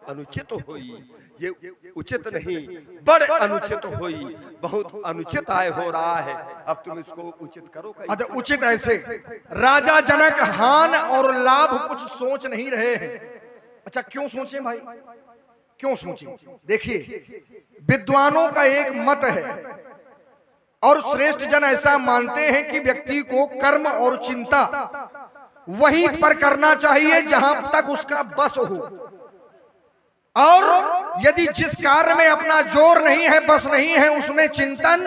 अनुचित होई, ये उचित नहीं, बड़ अनुचित होई, बहुत अनुचित आय हो रहा है, अब तुम इसको उचित करो। अच्छा, उचित ऐसे राजा जनक हान और लाभ कुछ सोच नहीं रहे हैं। अच्छा, क्यों सोचें भाई, क्यों सोचें? देखिए, विद्वानों का एक मत है और श्रेष्ठ जन ऐसा मानते हैं कि व्यक्ति को कर्म और चिंता वहीं पर करना चाहिए जहां तक उसका बस हो, और यदि जिस कार्य में अपना जोर नहीं है, बस नहीं है, उसमें चिंतन,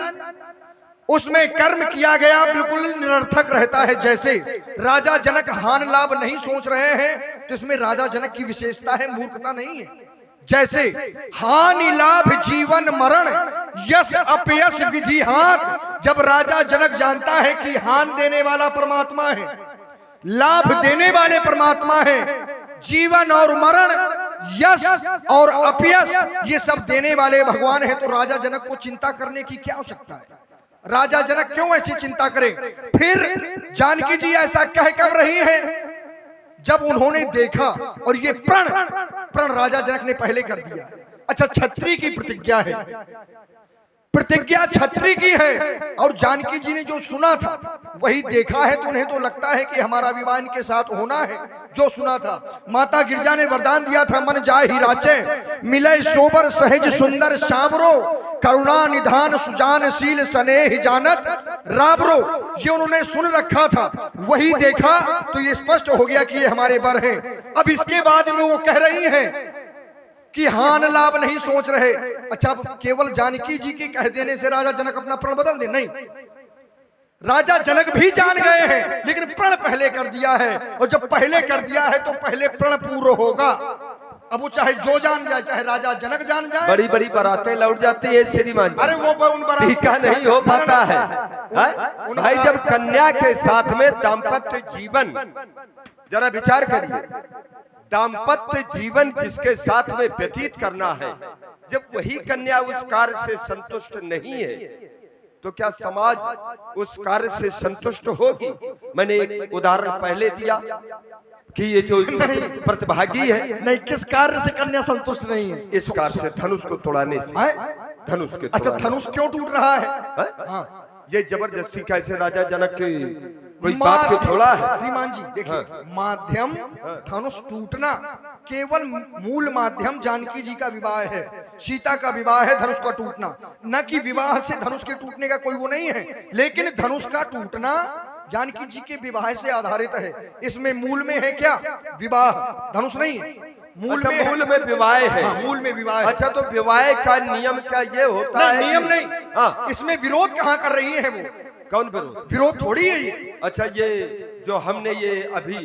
उसमें कर्म किया गया बिल्कुल निरर्थक रहता है। जैसे राजा जनक हान लाभ नहीं सोच रहे हैं, तो इसमें राजा जनक की विशेषता है, मूर्खता नहीं है। जैसे हानि लाभ जीवन मरण यश अपयश विधि हाथ, जब राजा जनक जानता है कि हान देने वाला परमात्मा है, लाभ देने वाले परमात्मा है, जीवन और मरण, यश और अपयश ये सब देने वाले भगवान है, तो राजा जनक को चिंता करने की क्या आवश्यकता है? राजा जनक क्यों ऐसी चिंता करें? फिर जानकी जी ऐसा कह कब रही है? जब उन्होंने देखा, और ये प्रण राजा जनक ने पहले कर दिया। अच्छा, छत्री की प्रतिज्ञा है, प्रतिज्ञा छत्री की है, और जानकी जी ने जो सुना था वही देखा है, तो उन्हें तो लगता है कि हमारा विवाह इनके साथ होना है। जो सुना था, माता गिरजा ने वरदान दिया था, मन जाए ही राचे, मिले सोबर सहज सुंदर सांवरो, करुणा निधान सुजानशील स्नेह जानत राबरो। ये उन्होंने सुन रखा था, वही देखा, तो ये स्पष्ट हो गया कि ये हमारे वर हैं। अब इसके बाद में वो कह रही हैं कि हान लाभ नहीं सोच रहे। अच्छा, अब केवल जानकी जी के कह देने से राजा जनक अपना प्रण बदल दे? नहीं, राजा जनक भी जान गए हैं, लेकिन प्रण पहले कर दिया है, और जब पहले कर दिया है तो पहले प्रण पूर्ण होगा। अब वो चाहे जो जान जाए, चाहे राजा जनक जान जाए। बड़ी बड़ी बारातें लौट जाती है श्रीमान। अरे वो उन बारात टीका नहीं हो पाता है भाई। जब कन्या के साथ में दाम्पत्य जीवन, जरा विचार करिए, दाम्पत्य जीवन जिसके साथ में व्यतीत करना है, जब वही कन्या उस कार्य से संतुष्ट नहीं है, तो क्या समाज उस कार्य से संतुष्ट होगी? मैंने एक उदाहरण पहले दिया कि ये जो प्रतिभागी है, नहीं, किस कार्य से कन्या संतुष्ट नहीं है? इस कार्य से, धनुष को तोड़ाने से। धनुष के अच्छा, धनुष क्यों टूट रहा है? हाँ, ये जबरदस्ती कैसे राजा जनक की कोई बात को छोड़ा है? श्रीमान जी देखिए, माध्यम धनुष टूटना केवल मूल माध्यम जानकी जी का विवाह है, सीता का विवाह है, धनुष का टूटना, न कि विवाह से धनुष के टूटने का कोई वो नहीं है। लेकिन धनुष का टूटना जानकी जी के विवाह से आधारित है। इसमें मूल में है क्या? विवाह, धनुष नहीं है। मूल में, मूल में विवाह है। हाँ, मूल में विवाह है। अच्छा, तो विवाह का नियम क्या ये होता है? नियम नहीं, हाँ, इसमें विरोध कहाँ कर रही है वो? कौन विरोध? विरोध थोड़ी है ये। अच्छा, ये जो हमने ये अभी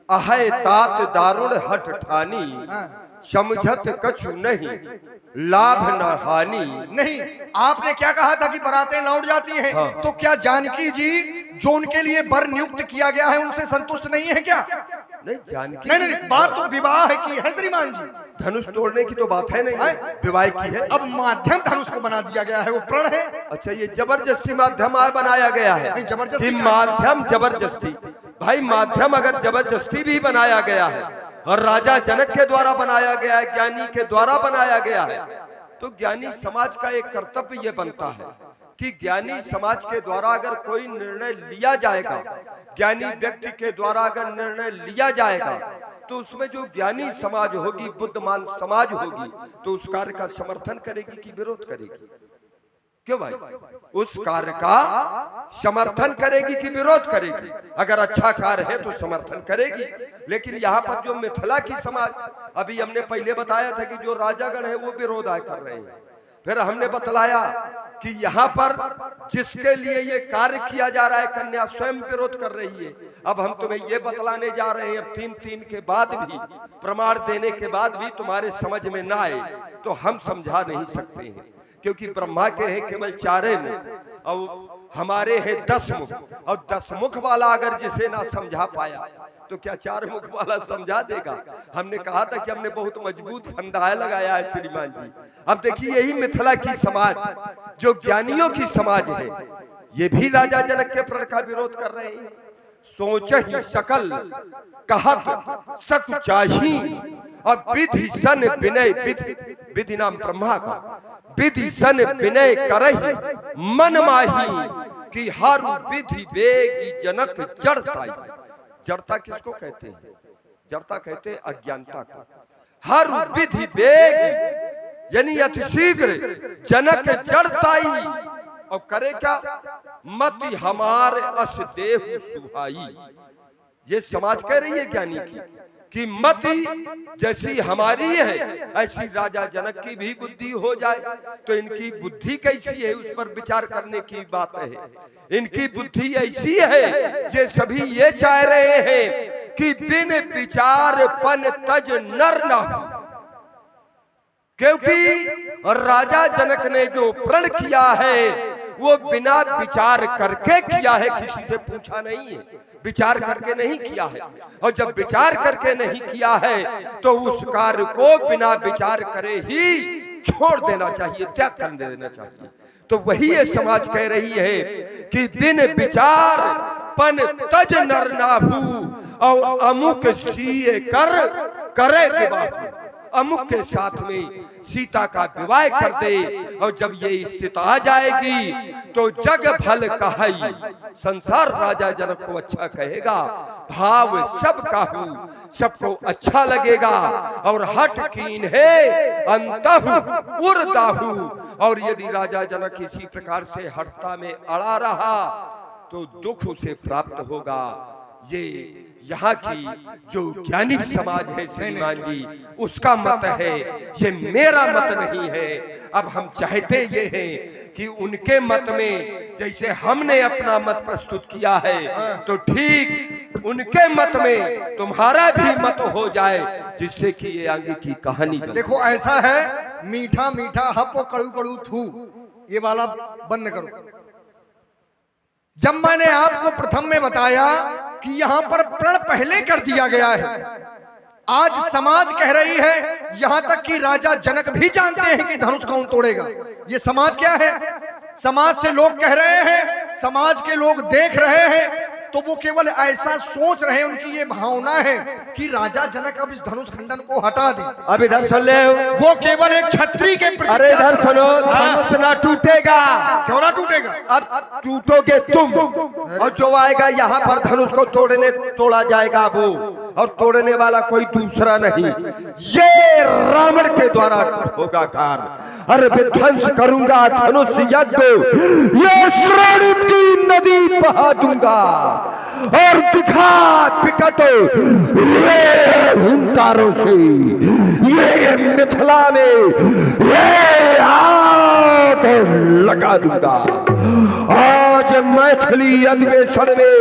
अहय तात दारुण हठ ठानी, समझत कछु नहीं लाभ न हानि। नहीं, आपने क्या कहा था कि बारातें लौट जाती हैं? हाँ। तो क्या जानकी जी जो उनके लिए वर नियुक्त किया गया है उनसे संतुष्ट नहीं है क्या? नहीं, जानकी नहीं, बात तो विवाह की है श्रीमान जी, धनुष तोड़ने की तो बात है नहीं, विवाह की है। अब माध्यम धनुष को बना दिया गया है, वो प्रण है। अच्छा, ये जबरदस्ती माध्यम बनाया गया है? नहीं, जबरदस्ती माध्यम जबरदस्ती भाई, माध्यम अगर जबरदस्ती भी बनाया गया है और राजा जनक के द्वारा बनाया गया है, ज्ञानी के द्वारा बनाया गया है, तो ज्ञानी समाज का एक कर्तव्य ये बनता है कि ज्ञानी समाज के द्वारा अगर कोई निर्णय लिया जाएगा, ज्ञानी व्यक्ति के द्वारा अगर निर्णय लिया जाएगा, तो उसमें जो ज्ञानी समाज होगी, बुद्धिमान समाज होगी, तो उस कार्य का समर्थन करेगी कि विरोध करेगी? क्यों भाई? उस कार्य का समर्थन करेगी कि विरोध करेगी? अगर अच्छा कार्य है तो समर्थन करेगी। लेकिन यहाँ पर जो मिथिला की समाज, अभी हमने पहले बताया था कि जो राजागण है वो विरोध कर रहे हैं। फिर हमने बतलाया कि यहाँ पर जिसके लिए ये कार्य किया जा रहा है, कन्या स्वयं विरोध कर रही है। अब हम तुम्हें ये बतलाने जा रहे हैं, अब 3 के बाद भी, प्रमाण देने के बाद भी तुम्हारे समझ में ना आए तो हम समझा नहीं सकते हैं, क्योंकि ब्रह्मा के हैं केवल 4 मुख और हमारे हैं 10 मुख, और 10 मुख वाला अगर जिसे ना समझा पाया तो क्या 4 मुख वाला समझा देगा? हमने कहा था कि हमने बहुत मजबूत फंदाया लगाया है श्रीमान जी। अब देखिए, यही मिथिला की समाज जो ज्ञानियों की समाज है, ये भी राजा जनक के प्रण का विरोध कर रहे हैं। सोच ही सकल कहत सक चाही। और विधि सन विनय, विधि नाम ब्रह्मा का, विधि सन विनय करहि मन माही कि हर विधि वेगी जनक जड़ता। जड़ता किसको कहते हैं? जड़ता कहते हैं अज्ञानता को। हर विधि वेग यानी अतिशीघ्र जनक जड़ताई। और करे क्या? मति हमारे अस देहु सुहाई। ये समाज कह रही है ज्ञानी की कि मति जैसी हमारी है ऐसी राजा जनक की भी बुद्धि हो जाए। तो इनकी बुद्धि कैसी है उस पर विचार करने की बात है। इनकी बुद्धि ऐसी है, ये सभी ये चाह रहे हैं कि बिन विचार पन तज नर न हो। क्योंकि राजा जनक ने जो प्रण किया है वो बिना विचार करके किया है, किसी से पूछा नहीं है, विचार करके नहीं किया है। और जब विचार करके नहीं किया है तो उस कार्य को बिना विचार करे ही छोड़ देना चाहिए, त्याग कर देना चाहिए। तो वही ये समाज कह रही है कि बिन विचार पन तज नर नाभू और अमुक सीए कर करे विवाह। अमुक के साथ में सीता का विवाह कर दे। और जब ये स्थिति आ जाएगी तो जग भल कहई, संसार राजा जनक को अच्छा कहेगा, भाव सब काहू सबको अच्छा लगेगा। और हट कीन है अंतहु उर्दाहु। और यदि राजा जनक इसी प्रकार से हठता में अड़ा रहा तो दुख उसे प्राप्त होगा। ये यहाँ की जो ज्ञानी समाज है श्रीमान जी, उसका मत है, ये मेरा मत नहीं है। अब हम चाहते ये हैं कि उनके मत में जैसे हमने अपना मत प्रस्तुत किया है तो ठीक उनके मत में तुम्हारा भी मत हो जाए, जिससे कि ये आगे की कहानी बने। देखो ऐसा है, मीठा मीठा हप कड़ू कड़ू थू, ये वाला बंद करो। जब मैंने आपको प्रथम में बताया कि यहां पर प्रण पहले कर दिया गया है, आज समाज कह रही है, यहां तक कि राजा जनक भी जानते हैं कि धनुष कौन तोड़ेगा। ये समाज क्या है? समाज से लोग कह रहे हैं, समाज के लोग देख रहे हैं, तो वो केवल ऐसा सोच रहे हैं, उनकी ये भावना है कि राजा जनक अब इस धनुष खंडन को हटा दे। अब इधर सुन ले, वो केवल एक छत्री के प्रति। अरे इधर सुनो, धनुष ना टूटेगा। क्यों ना टूटेगा? अब टूटोगे तुम, और जो आएगा यहाँ पर धनुष को तोड़ा जाएगा वो, और तोड़ने वाला कोई दूसरा नहीं, ये रावण के द्वारा होगा कार्य। अरे विध्वंस करूंगा धनुष यज्ञ, ये श्रावण की नदी बहा दूंगा और दिखा विकट हुंकारों से ये मिथिला में ये आग लगा दूंगा। आज मैथिली अधिवेशन में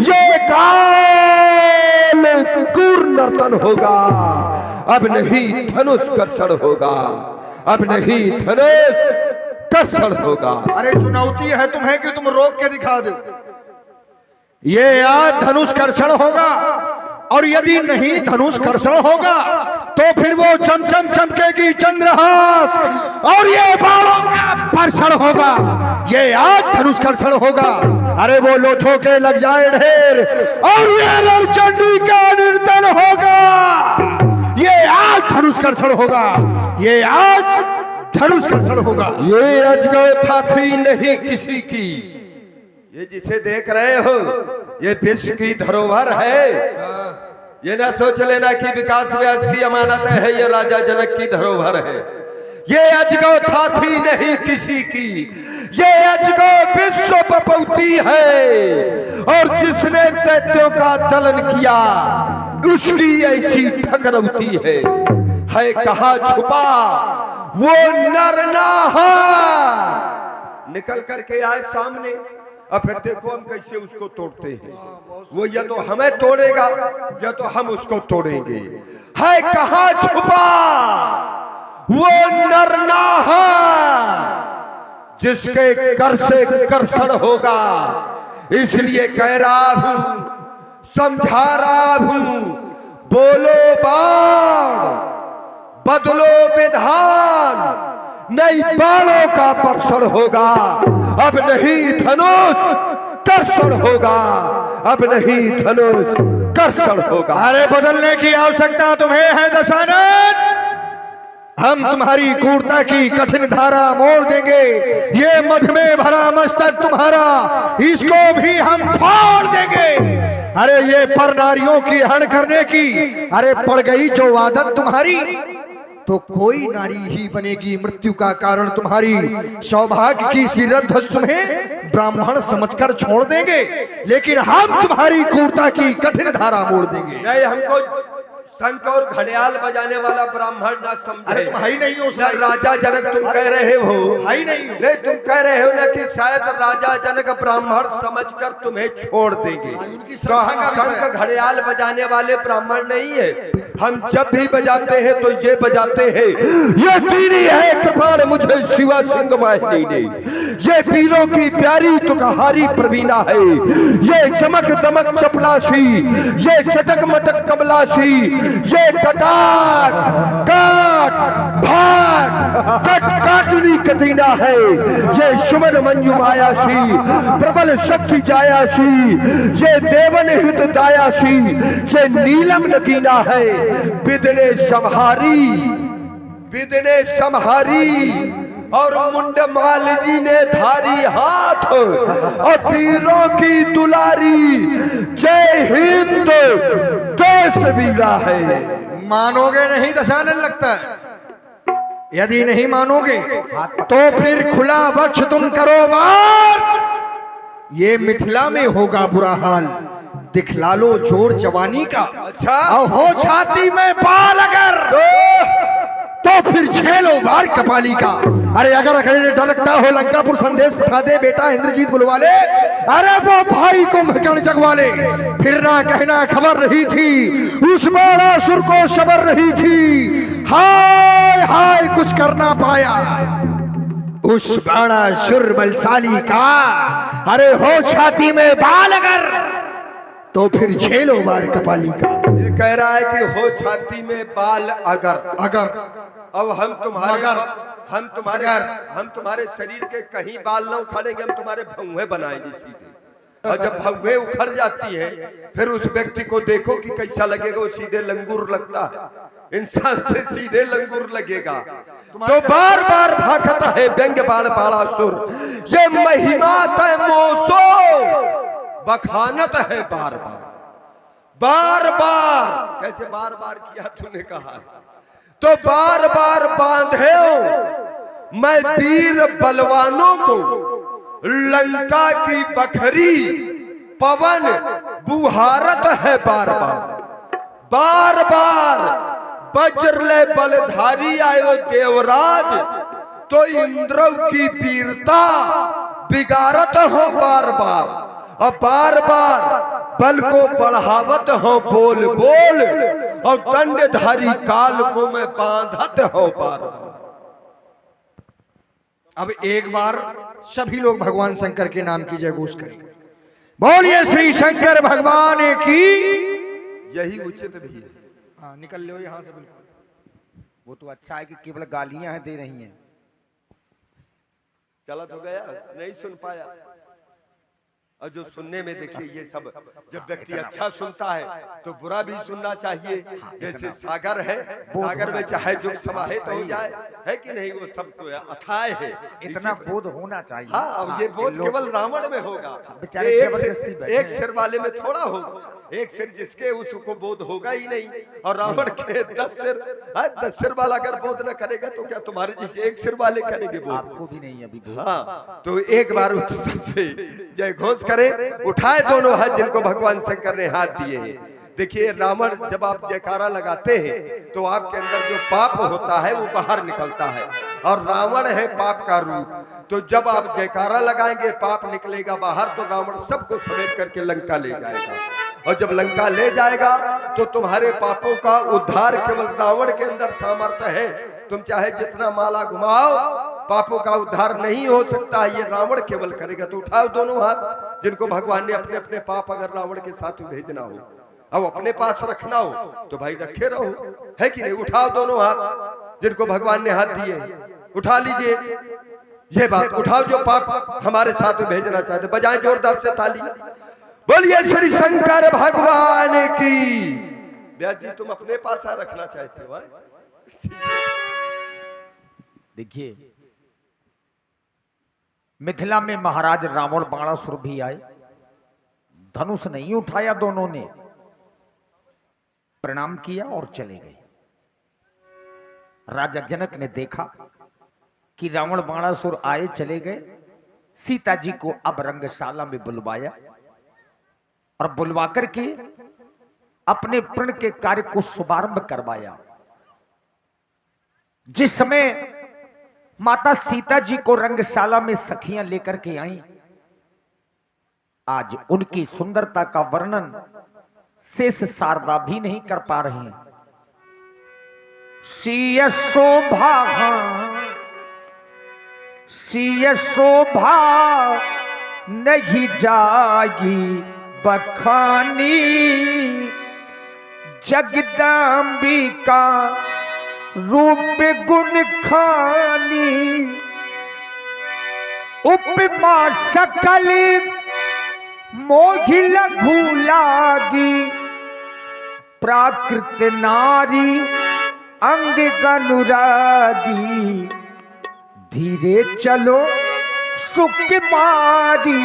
ये काल कूर नर्तन होगा। अब नहीं धनुष कर्षण होगा, अब नहीं धनुष कर्षण होगा। अरे चुनौती है तुम्हें कि तुम रोक के दिखा दो। ये आज धनुष कर्षण होगा, और यदि नहीं धनुष कर्षण होगा तो फिर वो चमचम चमकेगी चंद्रहास, और ये बाणों का वर्षण होगा। ये आज धनुष कर्षण होगा। अरे वो लोथों के लग जाए ढेर, और ये रणचंडी का नर्तन होगा। ये आज धनुष कर्षण होगा, ये आज धनुष कर्षण होगा। ये अजगौथा थी नहीं किसी की, ये जिसे देख रहे हो ये विश्व की धरोहर है। ये ना सोच लेना कि विकास व्यास की अमानत है, ये राजा जनक की धरोहर है। ये अजगौथा थी नहीं किसी की, ये अजगौ विश्व बपौती है। और जिसने दैत्यों का दलन किया उसकी ऐसी ठकरौती है कहाँ छुपा वो नरनाहा। निकल करके आए सामने, अब फिर देखो हम कैसे उसको तोड़ते हैं। वो या तो हमें तोड़ेगा या तो हम उसको तोड़ेंगे। है कहाँ छुपा वो नरनाहा, जिसके कर से कर्षण होगा। इसलिए कह रहा हूं, समझा रहा हूं, बोलो बाण बदलो विधान, नई बाणों का वर्षण होगा। अब नहीं धनुष कर्षण होगा, अब नहीं धनुष कर्षण होगा। अरे बदलने की आवश्यकता तुम्हें है दशानन। हम तुम्हारी क्रूरता की कठिन धारा मोड़ देंगे। ये मध में भरा मस्तक तुम्हारा, इसको भी हम फाड़ देंगे। अरे ये पर नारियों की हरण करने की, अरे पड़ गई जो आदत तुम्हारी, तो कोई नारी ही बनेगी मृत्यु का कारण तुम्हारी। सौभाग्य की सिरध्वज तुम्हें ब्राह्मण समझकर छोड़ देंगे, लेकिन हम तुम्हारी क्रूरता की कठिन धारा मोड़ देंगे। नहीं, हमको शंख और घड़ियाल बजाने वाला ब्राह्मण ना समझे। अरे तुम ही नहीं हो ना राजा जनक तुम कह रहे हो, ही नहीं हो। नहीं तुम कह रहे हो ना कि शायद राजा जनक ब्राह्मण समझकर तुम्हें छोड़ देंगे। उनकी तो हम शंख घड़ियाल बजाने वाले ब्राह्मण नहीं है। हम जब भी बजाते हैं तो ये बजाते हैं, ये पीरी है कृपाण मुझे शिवा सिंह वाहिनी ने, ये पीरों की प्यारी तुकहारी प्रवीणा है, ये चमक दमक चपलासी, ये चटक मटक कमलासी, ये कटाक काट भाट कट काटनी कटीना है, ये सुमन मंजू मायासी प्रबल शक्ति जायासी, ये देवन हित दायासी, ये नीलम नगीना है, बिदने संहारी, बिदने संहारी और मुंड मालिनी ने धारी हाथ और पीरों की दुलारी, जय हिंद देश वीरा है। मानोगे नहीं दशानन लगता है? यदि नहीं मानोगे तो फिर खुला वक्ष तुम करो वार। ये मिथिला में होगा बुरा हाल, दिखला लो जोर जवानी का। अच्छा, और हो छाती में बाल अगर तो फिर झेलो वार कपाली का। अरे अगर अकेले डरकता हो लंकापुर संदेश पठा दे बेटा इंद्रजीत बुलवा ले। अरे वो भाई को कुंभकर्ण जगवा ले, फिर ना कहना खबर रही थी, उस बाणासुर को शबर रही थी, हाय हाय कुछ करना पाया उस बाणासुर बलशाली का। अरे हो छाती में बाल अगर तो फिर झेलो वार कपाली का। ये कह रहा है कि हो छाती में बाल अगर अब हम तुम्हारे शरीर के कहीं बाल न उखाड़ेंगे, हम तुम्हारे भौंहे बनाएंगे सीधे। और जब भौंहे उखड़ जाती हैं, फिर उस व्यक्ति को देखो कि कैसा लगेगा, वो सीधे लंगूर लगता है, इंसान से सीधे लंगूर लगेगा। तो बार बार भागता है व्यंग्य बाण बाणासुर, ये महिमा तय मोसो बखानत है बार बार, बार बार। कैसे बार बार किया तूने कहा, तो बार बार बांधे मैं वीर बलवानों को, लंका की बखरी पवन बुहारत है बार बार, बार बार वज्र ले बलधारी आयो देवराज, तो इंद्र की वीरता बिगाड़त हो बार बार, और बार बार बल को बढ़ावत हो बोल बोल, और दंडधारी काल को मैं बांधत हो बार बार। अब एक बार सभी लोग भगवान शंकर के नाम की जय घोष करें। बोलिए श्री शंकर भगवान की। यही उचित भी है। हाँ निकल लो यहाँ से बिल्कुल। वो तो अच्छा है कि केवल गालियां दे रही हैं। चला तो गया, नहीं सुन पाया। और जो सुनने में देखिए ये सब, जब व्यक्ति अच्छा सुनता है तो बुरा भी सुनना चाहिए। जैसे सागर है, सागर में चाहे जो समाहित हो जाए, है कि नहीं, वो सब तो अथाह है, इतना बोध होना चाहिए। हाँ, अब ये बोध केवल रावण में होगा, बेचारे एक सिर वाले में थोड़ा होगा, एक सिर जिसके उसको बोध होगा ही नहीं। और रावण के 10 सिर वाला अगर बोध न करेगा तो क्या तुम्हारे जैसे एक सिर वाले करेंगे बोध? आपको भी नहीं अभी बोध। हाँ, तो एक बार से जय घोष करें, उठाए दोनों हाथ जिनको भगवान शंकर ने हाथ दिए हैं। देखिए रावण, जब आप जयकारा लगाते हैं तो आपके अंदर जो पाप होता है वो बाहर निकलता है, और रावण है पाप का रूप। तो जब आप जयकारा लगाएंगे पाप निकलेगा बाहर, तो रावण सबको समेट करके लंका ले जाएगा। और जब लंका ले जाएगा तो तुम्हारे पापों का उद्धार केवल रावण के अंदर सामर्थ्य है। तुम चाहे जितना माला घुमाओ, पापों का उद्धार नहीं हो सकता है, ये रावण केवल करेगा। तो उठाओ दोनों हाथ जिनको भगवान ने अपने अपने पाप अगर रावण के साथ भेजना हो, अब अपने पास रखना हो तो भाई रखे रहो, है कि नहीं। उठाओ दोनों हाथ जिनको भगवान ने हाथ दिए, उठा लीजिए। ये बात उठाओ जो पाप हमारे साथ में भेजना चाहते, बजाएं जोरदार से ताली। बोलिए श्री शंकर भगवान की। व्यास जी तुम अपने पास रखना चाहते हो? देखिए, मिथिला में महाराज रावण बाणासुर भी आए, धनुष नहीं उठाया, दोनों ने प्रणाम किया और चले गए। राजा जनक ने देखा कि रावण बाणासुर आए चले गए, सीता जी को अब रंगशाला में बुलवाया और बुलवा करके अपने प्रण के कार्य को शुभारंभ करवाया। जिस समय माता सीता जी को रंगशाला में सखियां लेकर के आईं, आज उनकी सुंदरता का वर्णन शेष शारदा भी नहीं कर पा रही हैं। सिय शोभा, सिय शोभा नहीं जागी बखानी, जगदम्बिका रूप गुण खानी, उपमा सकल मोहि लघु लागी, प्राकृत नारी अंग अनुरागी, धीरे चलो सुकुमारी,